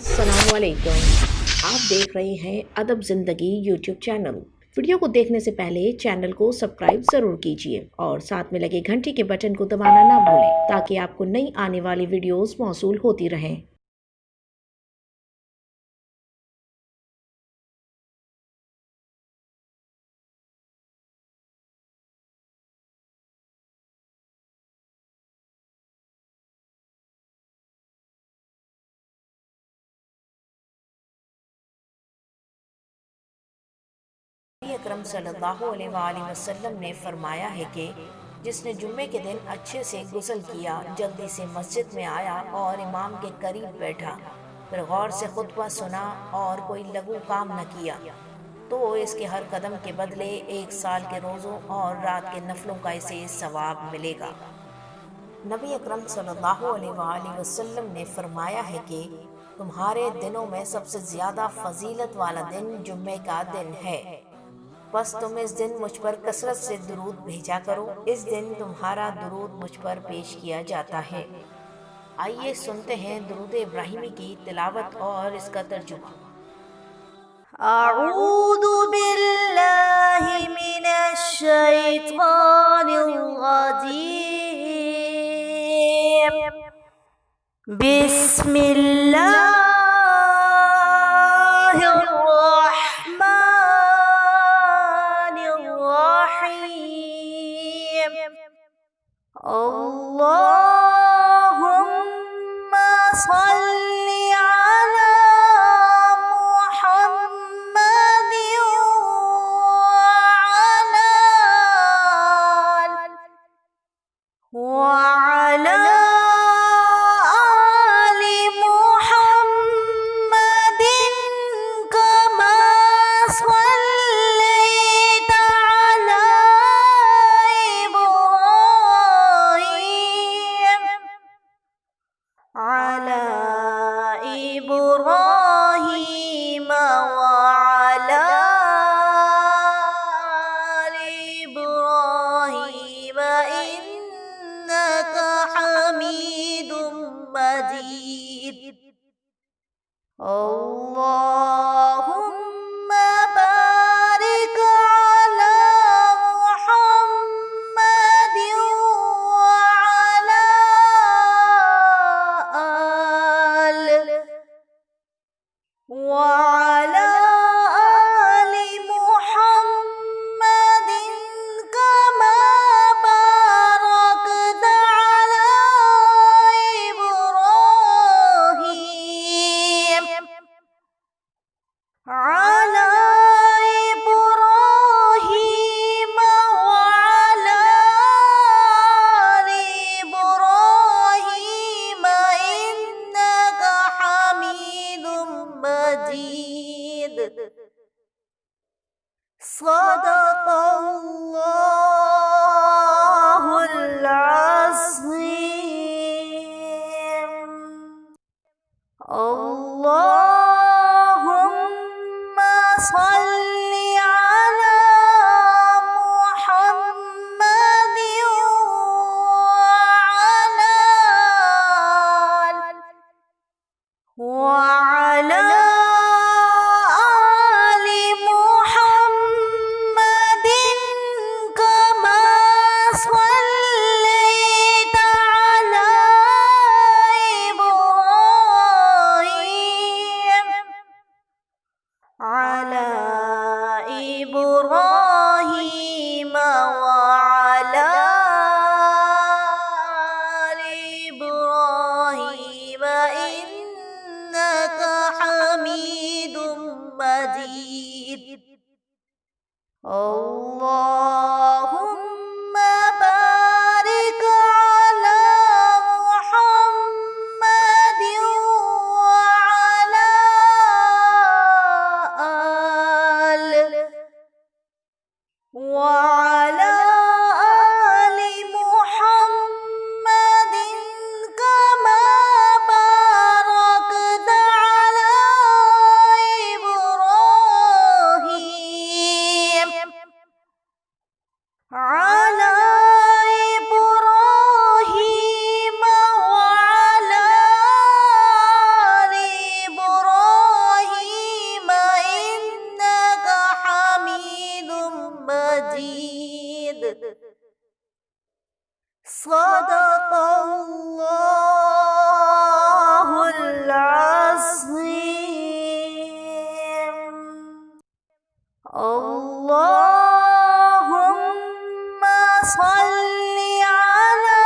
अस्सलाम वालेकुम। आप देख रहे हैं अदब ज़िंदगी यूट्यूब चैनल। वीडियो को देखने से पहले चैनल को सब्सक्राइब ज़रूर कीजिए और साथ में लगे घंटी के बटन को दबाना ना भूलें ताकि आपको नई आने वाली वीडियोस मौसूल होती रहें। नबी अकरम सल्लल्लाहु अलैहि वसल्लम ने फरमाया है कि जिसने जुम्मे के दिन अच्छे से गुस्ल किया, जल्दी से मस्जिद में आया और इमाम के करीब बैठा, फिर गौर से खुतबा सुना और कोई लघु काम न किया, तो इसके हर कदम के बदले 1 साल के रोज़ों और रात के नफलों का इसे सवाब मिलेगा। नबी अकरम सल्लल्लाहु अलैहि वसल्लम ने फरमाया है कि तुम्हारे दिनों में सबसे ज़्यादा फजीलत वाला दिन जुम्मे का दिन है, बस तुम इस दिन मुझ पर कसरत से दुरूद भेजा करो। इस दिन तुम्हारा दुरूद मुझ पर पेश किया जाता है। आइए सुनते हैं दुरूद इब्राहिमी की तिलावत और इसका तर्जुमा। أعوذ بالله من الشيطان الرجيم بسم الله الرحمن الرحيم اللهم صل على محمد وعلى آل محمد كما صليت على إبراهيم وعلى آل إبراهيم إنك حميد مجيد اللهم بارك على محمد وعلى آل محمد كما باركت على إبراهيم وعلى آل إبراهيم إنك حميد مجيد صدق الله العظيم اللهم صل على محمد وعلى آل محمد كما صليت على إبراهيم على إبراهيم وعلى آل إبراهيم إنك حميد مجيد اللهم بارك على محمد وعلى آل محمد كما باركت على إبراهيم على إبراهيم وعلى آل صدق اللہ العظیم. اللهم صل على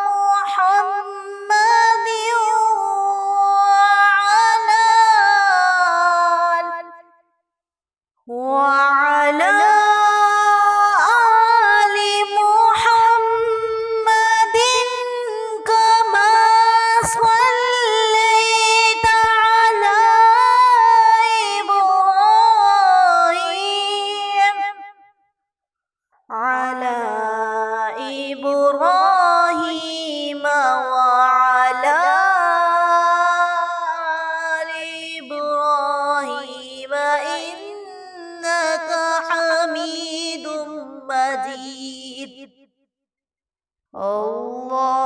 محمد وعلى آل محمد كما صليت على إبراهيم وعلى آل إبراهيم إنك حميد مجيد.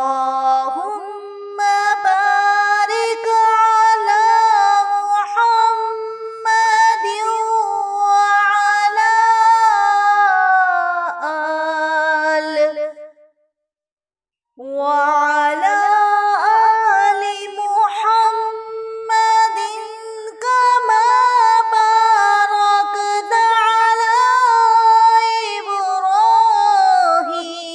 اللهم بارك على محمد وعلى آل محمد كما باركت على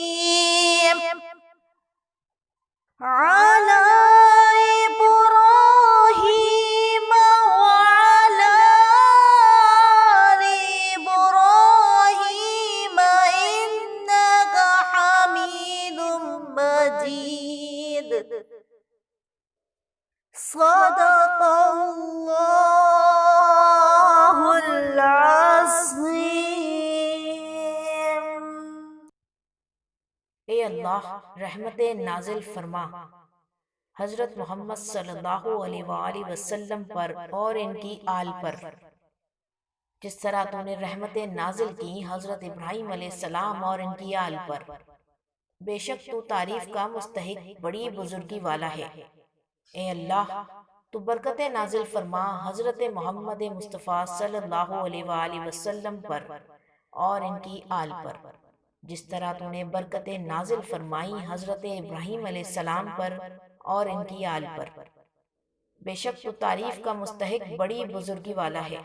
إبراهيم وعلى آل إبراهيم إنك حميد مجيد. صدق اللہ العظیم. اے اللہ رحمت نازل فرما حضرت محمد صلی اللہ علیہ وآلہ وسلم پر اور ان کی آل پر، جس طرح تو نے رحمت نازل کی حضرت ابراہیم علیہ السلام اور ان کی آل پر. بے شک تو تعریف کا مستحق بڑی بزرگی والا ہے. اے اللہ تو برکت نازل فرما حضرت محمد مصطفیٰ صلی اللہ علیہ وآلہ وسلم پر اور ان کی آل پر، جس طرح تو نے برکت نازل فرمائی حضرت ابراہیم علیہ السلام پر اور ان کی آل پر. بے شک تو تعریف کا مستحق بڑی بزرگی والا ہے.